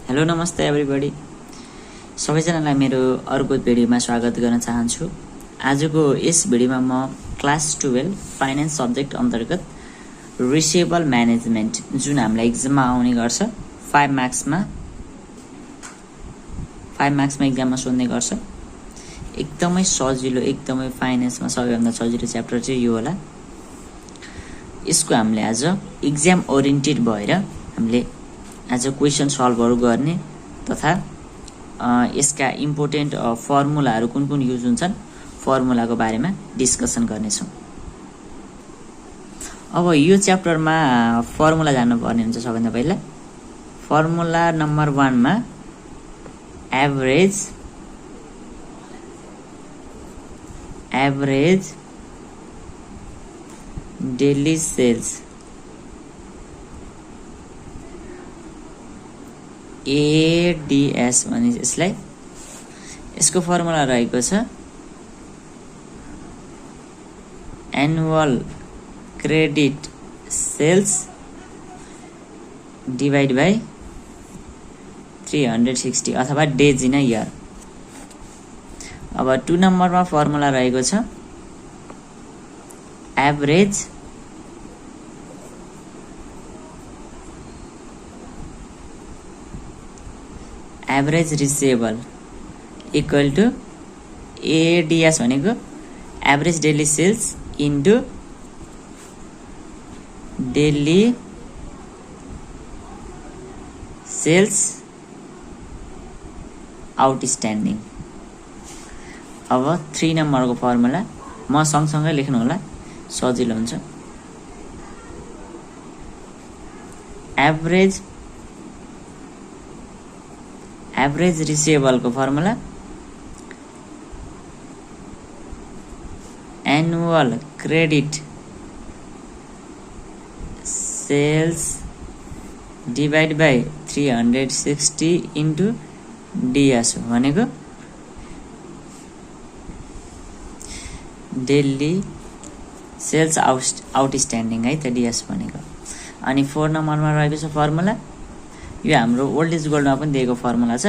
Hello नमस्ते everybody, सबैजनालाई मेरो अर्को भिडियोमा स्वागत गर्न चाहन्छु। आजको यस भिडियोमा म क्लास 12 फाइनान्स सब्जेक्ट अन्तर्गत रिसिभेबल म्यानेजमेन्ट जुन हामीलाई एक्जाममा आउने गर्छ 5 मार्क्समा एक्जाममा सोध्ने गर्छ। एकदमै सजिलो, एकदमै फाइनान्समा सबैभन्दा सजिलो च्याप्टर चाहिँ यो होला। यसको हामीले आज एक्जाम ओरिएन्टेड भएर हामीले आज क्वेसन सल्भहरू गर्ने तथा यसका इम्पोर्टेन्ट फर्मुलाहरू कुन कुन युज हुन्छन् फर्मुलाको बारेमा डिस्कसन गर्नेछौँ। अब यो च्याप्टरमा फर्मुला जान्नुपर्ने हुन्छ। सबैभन्दा पहिला फर्मुला नम्बर 1 मा एभरेज डेली सेल्स ADS भने यसलाई यसको फर्मुला रहेको छ annual credit sales divide by 360 अथवा डेज इन अ इयर। अब 2 नम्बरमा फर्मुला रहेको छ average receivable equal to ADS भनेको average daily sales into daily sales outstanding. अब 3 नम्बरको फर्मुला म सँगसँगै लेख्नु होला, सजिलो हुन्छ। एभरेज रिसिभेबलको formula annual credit sales divide by 360 into DS भनेको डेली सेल्स आउटस्ट्यान्डिङ है त DS भनेको। अनि 4 नम्बरमा रहेको छ फर्मुला, यो हाम्रो ओल्ड इज गोल्डमा पनि दिएको फर्मुला छ,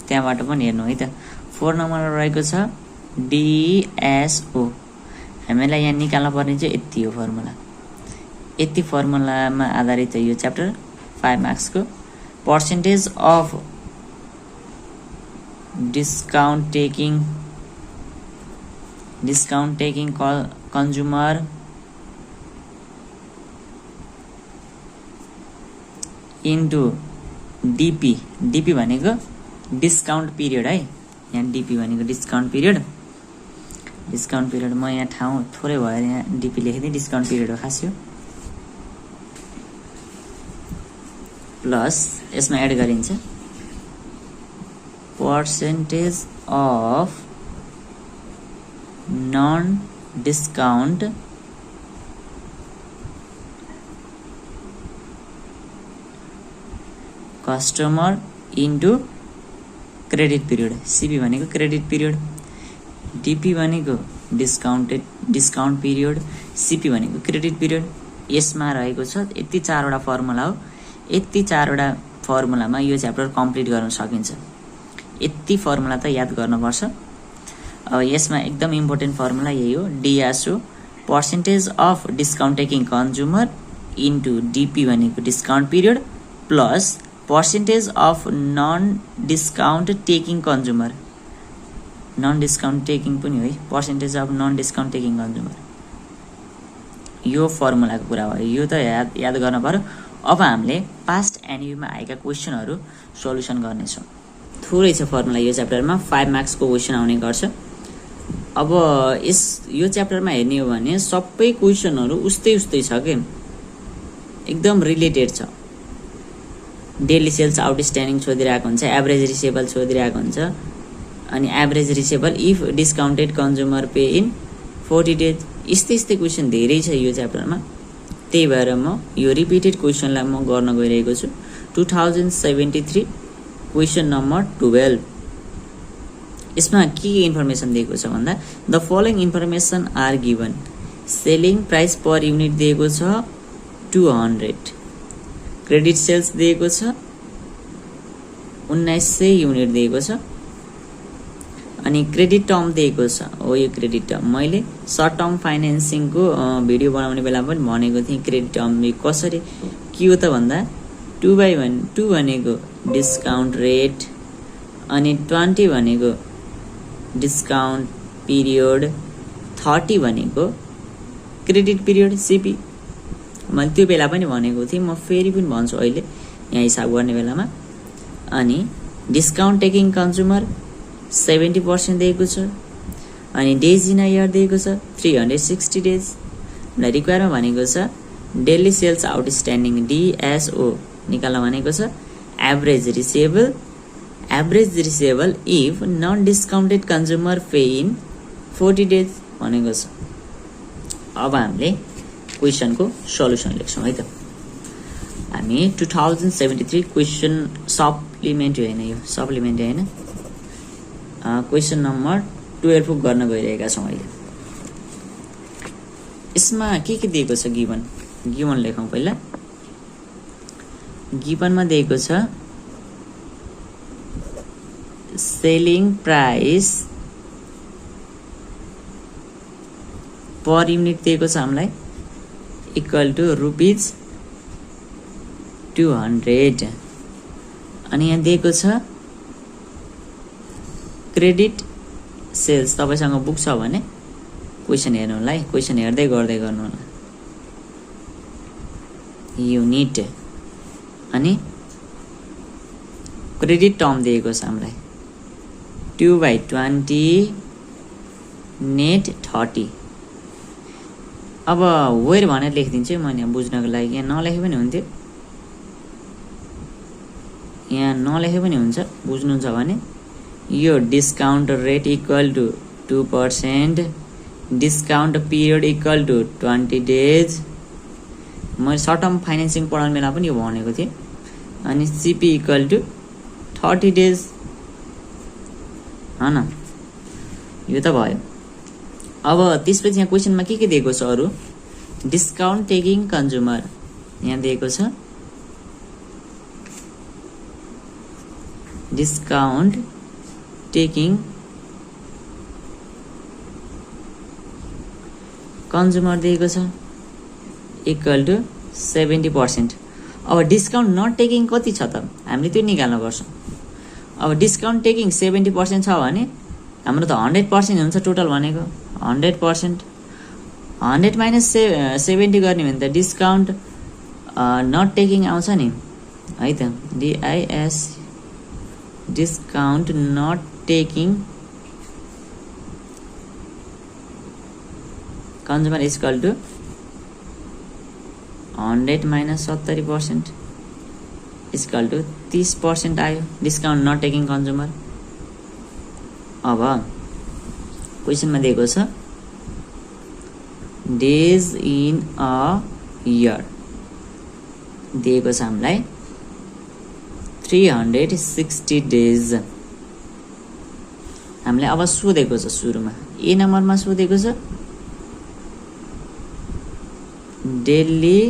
त्यहाँबाट पनि हेर्नु है त। 4 नम्बरमा रहेको छ DSO, हामीलाई यहाँ निकाल्न पर्ने चाहिँ यति हो फर्मुला। यति फर्मुलामा आधारित यो च्याप्टर 5 मार्क्सको। Percentage of discount taking consumer into DP भनेको डिस्काउन्ट पिरियड है। यहाँ DP भनेको डिस्काउन्ट पिरियड म यहाँ ठाउँ थोरै भएर यहाँ DP लेखिदिएँ, डिस्काउन्ट पिरियड हो खास यो। प्लस यसमा एड गरिन्छ percentage of non discount customer into credit period. CP भनेको क्रेडिट पिरियड, DP भनेको डिस्काउन्ट पिरियड, CP भनेको क्रेडिट पिरियड। यसमा रहेको छ यति 4वटा फर्मुला हो। यति 4वटा फर्मुलामा यो च्याप्टर कम्प्लिट गर्न सकिन्छ। यति फर्मुला त याद गर्नुपर्छ। अब यसमा एकदम इम्पोर्टेन्ट फर्मुला यही हो, DSO percentage of discount taking consumer into DP भनेको discount period plus percentage of non discount taking consumer, non discount taking पनि हो है, percentage of non discount taking consumer. यो फर्मुलाको कुरा भयो, यो त याद गर्न पर्यो। अब हामीले पास्ट एनयुमा आएका क्वेसनहरू सोल्युसन गर्नेछौँ। थोरै छ फर्मुला यो च्याप्टरमा, 5 मार्क्सको क्वेसन आउने गर्छ। अब यो च्याप्टरमा हेर्ने हो भने सबै क्वेसनहरू उस्तै छ के, एकदम रिलेटेड छ। डेली सेल्स आउटस्ट्यान्डिङ सोधिरहेको हुन्छ, एभरेज रिसिभेबल सोधिरहेको हुन्छ, अनि average receivable if discounted consumer pay in 40 days. यस्तै क्वेसन धेरै छ यो च्याप्टरमा। त्यही भएर म यो रिपिटेड क्वेसनलाई म गर्न गइरहेको छु। 2073 क्वेसन नम्बर 12। यसमा के इन्फर्मेसन दिएको छ भन्दा the following information are given. Selling price per unit दिएको छ 200, क्रेडिट सेल्स दिएको छ 1900 युनिट दिएको छ अनि क्रेडिट टर्म दिएको छ हो यो क्रेडिट टर्म मैले सर्ट टर्म फाइनान्सिङको भिडियो बनाउने बेला पनि भनेको थिएँ क्रेडिट टर्म कसरी के हो त भन्दा 2/2 भनेको डिस्काउन्ट रेट अनि 20 भनेको डिस्काउन्ट पिरियड 30 भनेको क्रेडिट पिरियड सीपी मैले त्यो बेला पनि भनेको थिएँ म फेरि पनि भन्छु अहिले यहाँ हिसाब गर्ने बेलामा अनि डिस्काउन्ट टेकिङ कन्ज्युमर 70% दिएको छ अनि डेज इन अ इयर दिएको छ 360 डेज र रिक्वायरमा भनेको छ डेली सेल्स आउटस्ट्यान्डिङ DSO निकाल्न भनेको छ average receivable if non discounted consumer pay in 40 days भनेको छ। अब हामीले क्वेसनको सल्युसन लेख्छौँ है त हामी 2073 क्वेसन सप्लिमेन्ट्री हैन यो सप्लिमेन्ट्री हैन क्वेसन नम्बर 12 गर्न गइरहेका छौँ अहिले यसमा के दिएको छ गिवन लेखौँ पहिला गिवनमा दिएको छ सेलिङ प्राइस पर युनिट दिएको छ हामीलाई इक्वल टु रुपीज 200 अनि यहाँ दिएको छ क्रेडिट सेल्स तपाईसँग बुक छ भने क्वेसन हेर्नु होला है क्वेसन हेर्दै गर्दै गर्नु होला युनिट अनि क्रेडिट टर्म दिएको छ हामीलाई 2/20 नेट 30 अब वेयर भनेर लेखिदिन्छु म यहाँ बुझ्नको लागि यहाँ नलेखे पनि हुन्थ्यो यहाँ नलेखे पनि हुन्छ बुझ्नुहुन्छ भने यो discount rate equal to 2% discount period equal to 20 days मैले सर्ट टर्म फाइनान्सिङ पढाउने बेला पनि यो भनेको थिएँ अनि सीपी इक्वल टु 30 डेज हैन यो त भयो अब त्यसपछि यहाँ क्वेसनमा के दिएको छ अरु डिस्काउन्ट टेकिङ कन्ज्युमर यहाँ दिएको छ डिस्काउन्ट टेकिङ कन्ज्युमर दिएको छ इक्वल टु 70%। अब डिस्काउन्ट नट टेकिङ कति छ त हामीले त्यो निकाल्नु पर्छ। अब डिस्काउन्ट टेकिङ 70% छ भने हाम्रो त 100% हुन्छ टोटल भनेको 100%। 100 माइनस 70 गर्ने भने त डिस्काउन्ट नट टेकिङ आउँछ नि है त DIS discount not taking consumer equal to 100 minus 70% equal to 30% आयो डिस्काउन्ट नट टेकिङ कन्ज्युमर। अब क्वेसनमा दिएको छ डेज इन अ इयर दिएको छ हामीलाई 360 डेज। हामीलाई अब सोधेको छ सुरुमा ए नम्बरमा सोधेको छ डेली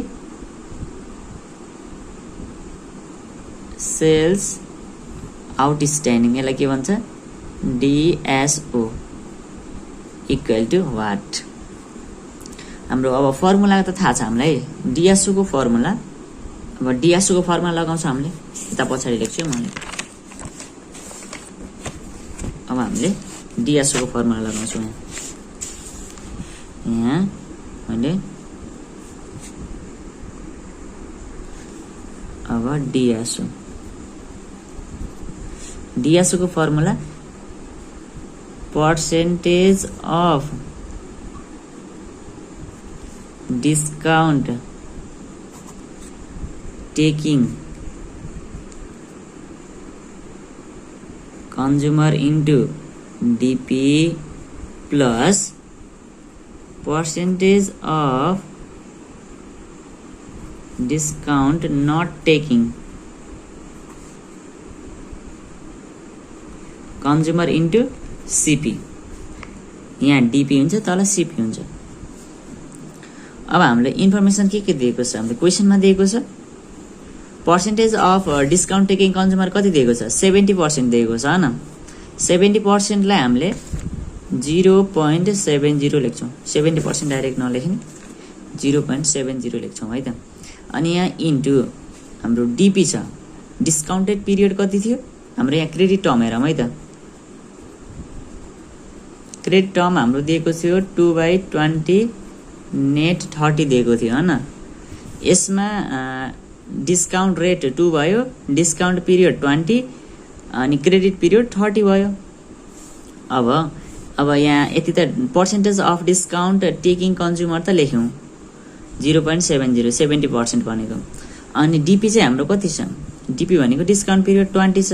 सेल्स आउटस्ट्यान्डिङ यसलाई के भन्छ DSO इक्वल टु वाट। हाम्रो अब फर्मुला त थाहा छ हामीलाई DSO को फर्मुला। अब DSO को फर्मुला लगाउँछ हामीले यता पछाडि लेख्छु मैले। अब हामीले DSO को फर्मुला लगाउँछौँ यहाँ मैले। अब DSO को formula percentage of discount taking consumer into DP plus percentage of discount not taking consumer into CP। यहाँ DP हुन्छ तल CP हुन्छ। अब हामीले इन्फर्मेसन के दिएको छ हामीले क्वेसनमा दिएको छ percentage of discount taking consumer कति दिएको छ 70% दिएको छ हैन 70% लाई हामीले 0.70 लेख्छौं 70% डाइरेक्ट नलेख्ने 0.70 लेख्छौं है त अनि यहाँ इन्टु हाम्रो डीपी छ डिस्काउन्टेड पिरियड कति थियो हाम्रो यहाँ क्रेडिट टर्म हेरौँ है त क्रेडिट टर्म हाम्रो दिएको थियो 2/20 नेट 30 दिएको थियो हैन यसमा डिस्काउन्ट रेट 2 भयो डिस्काउन्ट पिरियड 20 अनि क्रेडिट पिरियड 30 भयो अब यहाँ यति त percentage of discount taking consumer त लेख्यौं 0.70 70% भनेको अनि डीपी चाहिँ हाम्रो कति छ डीपी भनेको डिस्काउन्ट पिरियड 20 छ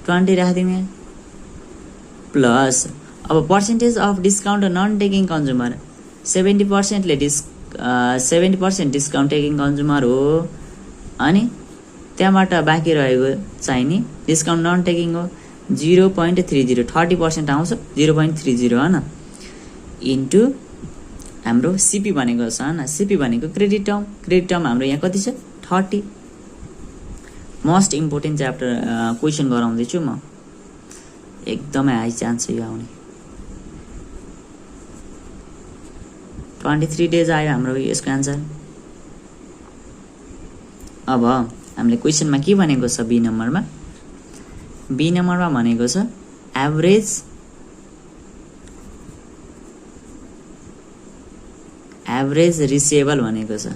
20 राख्दियौ यहाँ प्लस अब percentage of discount non taking consumer 70% ले 70% डिस्काउन्ट टेकिङ कन्ज्युमर हो अनि त्यहाँबाट बाँकी रहेको चाहिने डिस्काउन्ट नन टेकिङ हो 0.30 30% आउँछ 0.30 हैन इन्टु हाम्रो सीपी भनेको छ हैन सीपी भनेको क्रेडिट टर्म हाम्रो यहाँ कति छ 30 मोस्ट इम्पोर्टेन्ट च्याप्टर क्वेशन गराउँदै छु म एकदमै हाई चान्स छ यो आउने 23 डेज आयो हाम्रो यसको आन्सर अब हामीले क्वेशनमा के भनेको छ बी नम्बरमा भनेको छ एभरेज रिसिभेबल भनेको छ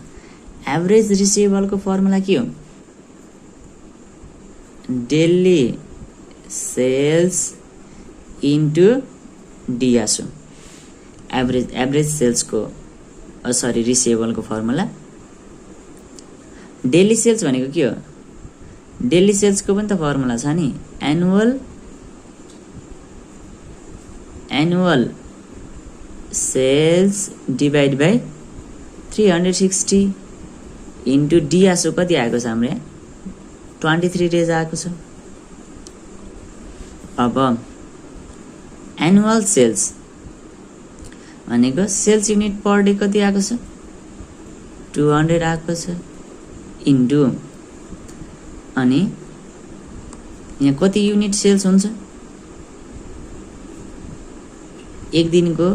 एभरेज रिसिभेबल को फर्मुला के हो डेली सेल्स इन्टु डिआसो एभरेज सेल्स को सरी रिसिभेबल को फर्मुला डेली सेल्स भनेको के हो डेली सेल्स को पनि त फर्मुला छ नि annual sales divide by 360 into DSO कति आएको छ हाम्रो 23 डेज आएको छ अब एनुअल सेल्स भनेको सेल्स युनिट पर डे कति आएको छ 200 आएको छ इन्टु अनि यहाँ कति युनिट सेल्स हुन्छ एक दिनको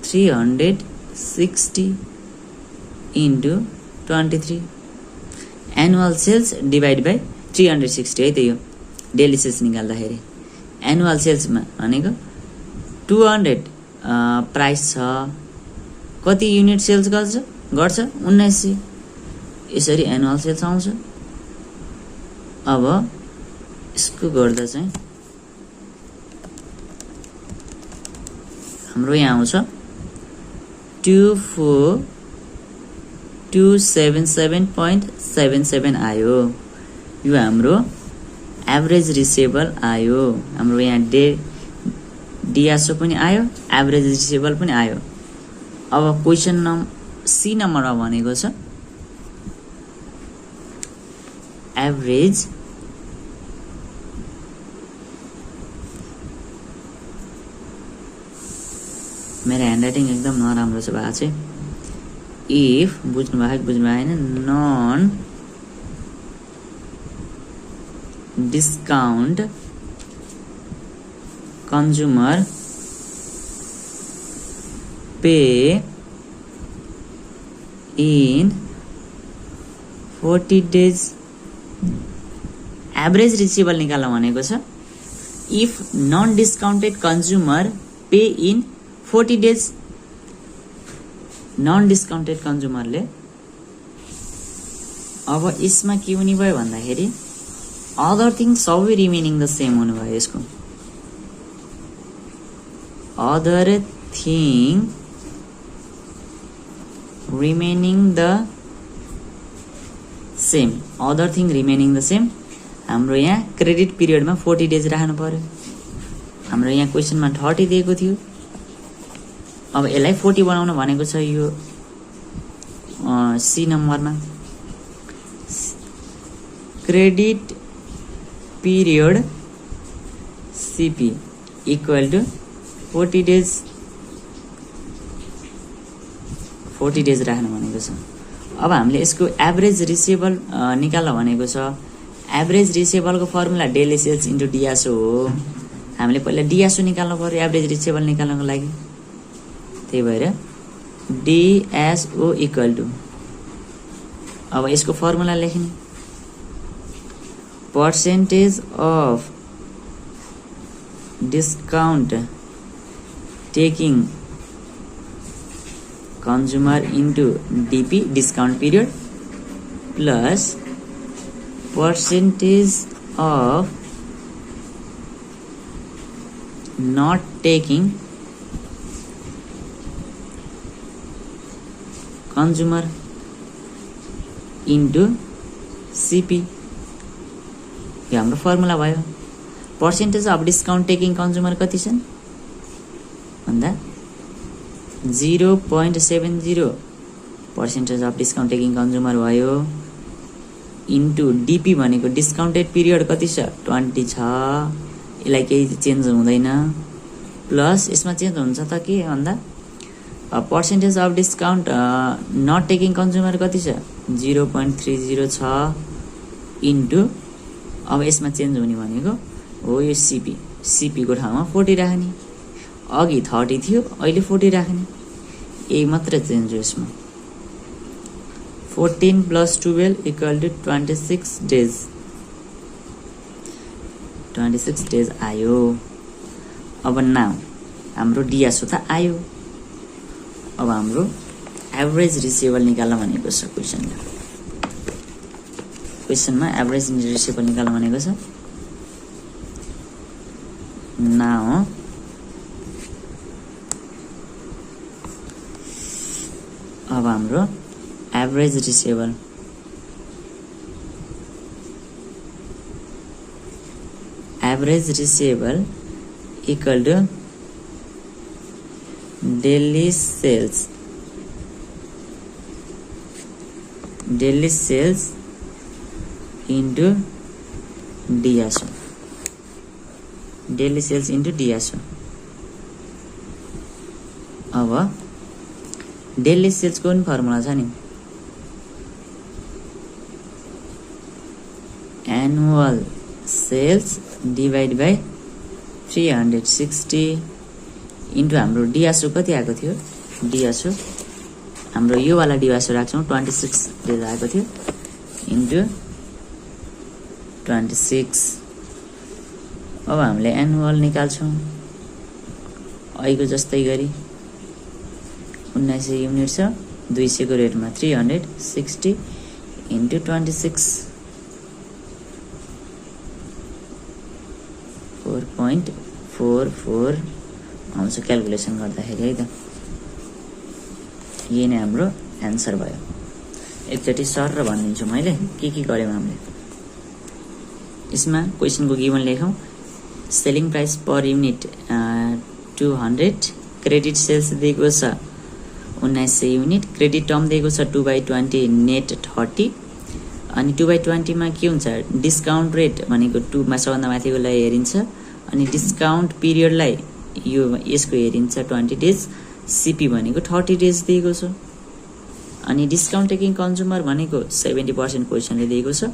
360 into 23 annual sales divide by 360 है त यो डेली सेल्स निकाल्दाखेरि एनुअल सेल्स भनेको 200 प्राइस छ कति युनिट सेल्स गर्छ 1900 यसरी एनुअल सेल्स आउँछ अब यसको गर्दा चाहिँ हाम्रो यहाँ आउँछ 24277.77 आयो यो हाम्रो एभरेज रिसिभेबल आयो हाम्रो यहाँ डिआसो पनि आयो एभरेज रिसिभेबल पनि आयो अब क्वेशन सी नम्बरमा भनेको छ एभरेज मेरो ह्यान्डराइटिङ एकदम नराम्रो छ भएको चाहिँ इफ बुझ्नु भएन non discount consumer pay in 40 days average receivable निकाल्न भनेको छ if non discounted consumer pay in 40 days non discounted कन्ज्युमरले अब यसमा के हुने भयो भन्दाखेरि अदर थिङ सबै रिमेनिङ द सेम हुनु भयो यसको other thing remaining the same हाम्रो यहाँ क्रेडिट पिरियडमा 40 डेज राख्नु पर्यो हाम्रो यहाँ क्वेशनमा 30 दिएको थियो अब यसलाई 40 बनाउन भनेको छ यो सी नम्बरमा credit period CP equal to 40 days राख्नु भनेको छ अब हामीले यसको एभरेज रिसिभेबल निकाल्न भनेको छ। एभरेज रिसिभेबलको formula daily sales into DSO हो। हामीले पहिला डिआसओ निकाल्नु पर्यो एभरेज रिसिभेबल निकाल्नको लागि। त्यही भएर डिएसओ इक्वल टु, अब यसको फर्मुला लेख्ने, percentage of discount taking consumer into DP discount period plus percentage of not taking consumer into CP। यो हाम्रो फर्मुला भयो। Percentage of discount taking consumer कति छन् भन्दा 0.70 percentage of discount taking consumer भयो, इन्टु डिपी भनेको discounted period कति छ 20 छ, यसलाई केही चेन्ज हुँदैन, प्लस यसमा चेन्ज हुन्छ त के भन्दा percentage of discount not taking consumer कति छ 0.30 छ, इन्टु अब यसमा चेन्ज हुने भनेको हो यो सिपी। सिपीको ठाउँमा 40 राख्ने, अघि 30 थियो अहिले 40 राख्ने, यही मात्र चेन्ज हो यसमा। 14 + 12 = 26 डेज। 26 डेज आयो। अब नाउ हाम्रो डिआसओ त आयो। अब हाम्रो एभरेज रिसिभेबल निकाल्न भनेको छ क्वेसनमा एभरेज रिसिभेबल निकाल्न भनेको छ। नाउ अब हाम्रो average receivable equal to daily sales into DSO. Daily sales into DSO. अब डेली सेल्सको पनि फर्मुला छ नि, annual sales divide by 360 into हाम्रो डिआसओ कति आएको थियो, डिआसओ हाम्रो यो वाला डिआसओ राख्छौँ 26 डेज आएको थियो, इन्टु 26। अब हामीले एनुअल निकाल्छौँ अहिलेको जस्तै गरी 1900 युनिट छ, 200 को रेटमा 360 इन्टु 26 4.44 आउँछ क्यालकुलेसन गर्दाखेरि है त। यही नै हाम्रो एन्सर भयो। एकचोटि सर भनिदिन्छु मैले के गर्यौँ हामीले। यसमा क्वेसनको गिभन लेखौँ, selling price per unit 200, credit sales दिएको छ 1900 युनिट, क्रेडिट टर्म दिएको छ 2/20 नेट 30, अनि 2/20 मा के हुन्छ डिस्काउन्ट रेट भनेको 2 मा सबभन्दा माथिकोलाई हेरिन्छ, अनि डिस्काउन्ट पिरियडलाई यो यसको हेरिन्छ 20 डेज, सिपी भनेको 30 डेज दिएको छ, अनि डिस्काउन्ट टेकिङ कन्ज्युमर भनेको 70% क्वेसनले दिएको छ।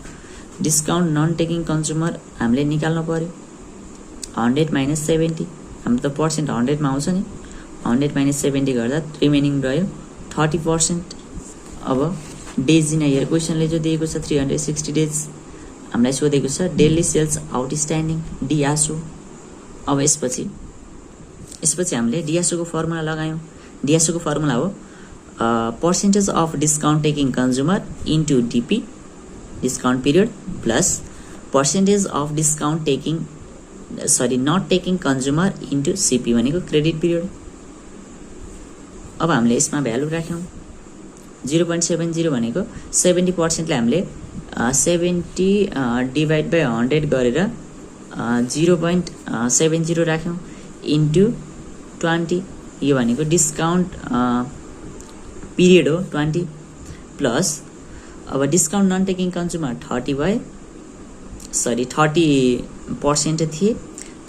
डिस्काउन्ट नन टेकिङ कन्ज्युमर हामीले निकाल्नु पर्यो। 100 - 70 हाम्रो त पर्सेन्ट 100 मा आउँछ नि, 100 - 70 गर्दा रिमेनिङ रह्यो 30%। अब डेज इन इयर क्वेसनले जो दिएको छ 360 डेज हामीलाई सोधेको छ। Daily sales outstanding DSO. अब यसपछि हामीले डिआसओ को फर्मुला लगायौँ। डिआसओ को फर्मुला हो percentage of discount taking consumer into DP discount period plus percentage of discount taking not taking consumer into CP भनेको क्रेडिट पिरियड। अब हामीले यसमा भ्यालु राख्यौँ 0.70 भनेको 70% ले हामीले 70 डिभाइड बाई 100 गरेर 0.70 राख्यौँ इन्टु 20, यो भनेको डिस्काउन्ट पिरियड हो 20, प्लस अब डिस्काउन्ट नन टेकिङ कन्ज्युमर 30% थिए,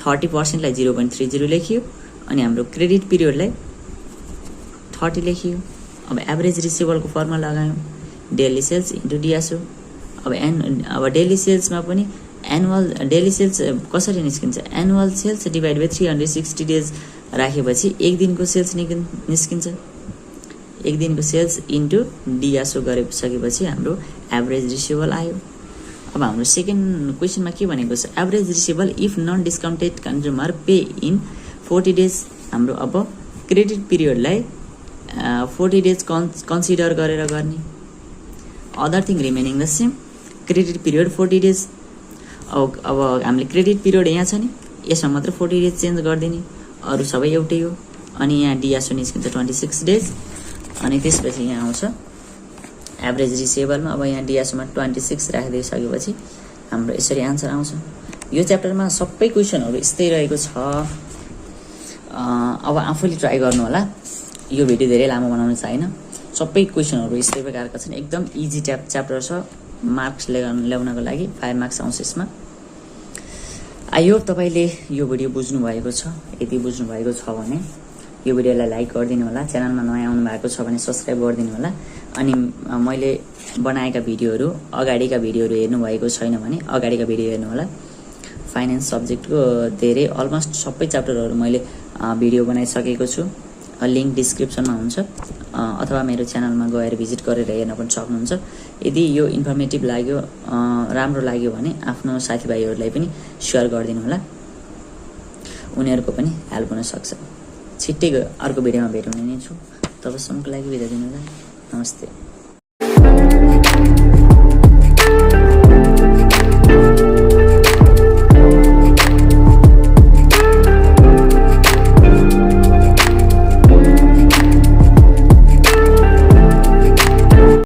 30% लाई 0.30 लेखियो, अनि हाम्रो क्रेडिट पिरियडलाई 30 लेखियो। अब एभरेज रिसिभेबलको फर्मुला लगायौँ, डेली सेल्स इन्टु डिआसो। अब डेली सेल्समा पनि एनुअल डेली सेल्स कसरी निस्किन्छ, annual sales divide by 360 days राखेपछि एक दिनको सेल्स निस्किन्छ। एक दिनको सेल्स इन्टु डिआसो गरिसकेपछि हाम्रो एभरेज रिसिभेबल आयो। अब हाम्रो सेकेन्ड क्वेसनमा के भनेको छ, average receivable if non discounted consumer pay in 40 days. हाम्रो अब क्रेडिट पिरियडलाई 40 डेज कन्सिडर गरेर गर्ने। Other thing remaining the same, credit period 40 days. अब हामीले क्रेडिट पिरियड यहाँ छ नि, यसमा मात्र 40 डेज चेन्ज गरिदिने, अरू सबै एउटै हो। अनि यहाँ डिआसो निस्किन्छ 26 डेज। अनि त्यसपछि यहाँ आउँछ एभरेज रिसिभेबलमा। अब यहाँ डिआसोमा 26 राखिदिइसकेपछि हाम्रो यसरी आन्सर आउँछ। यो च्याप्टरमा सबै क्वेसनहरू यस्तै रहेको छ। अब आफूले ट्राई गर्नु होला, यो भिडियो धेरै लामो बनाउनु छैन। सबै क्वेसनहरू यस्तै प्रकारका छन्, एकदम इजी च्याप्टर छ। मार्क्स ल्याउनको लागि 5 मार्क्स आउँछ यसमा। आई होप तपाईँले यो भिडियो बुझ्नु भएको छ। यदि बुझ्नु भएको छ भने यो भिडियोलाई लाइक गरिदिनु होला, च्यानलमा नयाँ आउनु भएको छ भने सब्सक्राइब गरिदिनु होला। अनि मैले बनाएका भिडियोहरू, अगाडिका भिडियोहरू हेर्नु भएको छैन भने अगाडिका भिडियो हेर्नु होला। फाइनेन्स सब्जेक्टको धेरै अलमोस्ट सबै च्याप्टरहरू मैले भिडियो बनाइसकेको छु। लिङ्क डिस्क्रिप्सनमा हुन्छ, अथवा मेरो च्यानलमा गएर भिजिट गरेर हेर्न पनि सक्नुहुन्छ। यदि यो इन्फर्मेटिभ लाग्यो, राम्रो लाग्यो भने आफ्नो साथीभाइहरूलाई पनि सेयर गरिदिनु होला, उनीहरूको पनि हेल्प हुन सक्छ। छिट्टै अर्को भिडियोमा भेट्ने नै छु। तबसम्मको लागि बिदा दिनु होला। नमस्ते।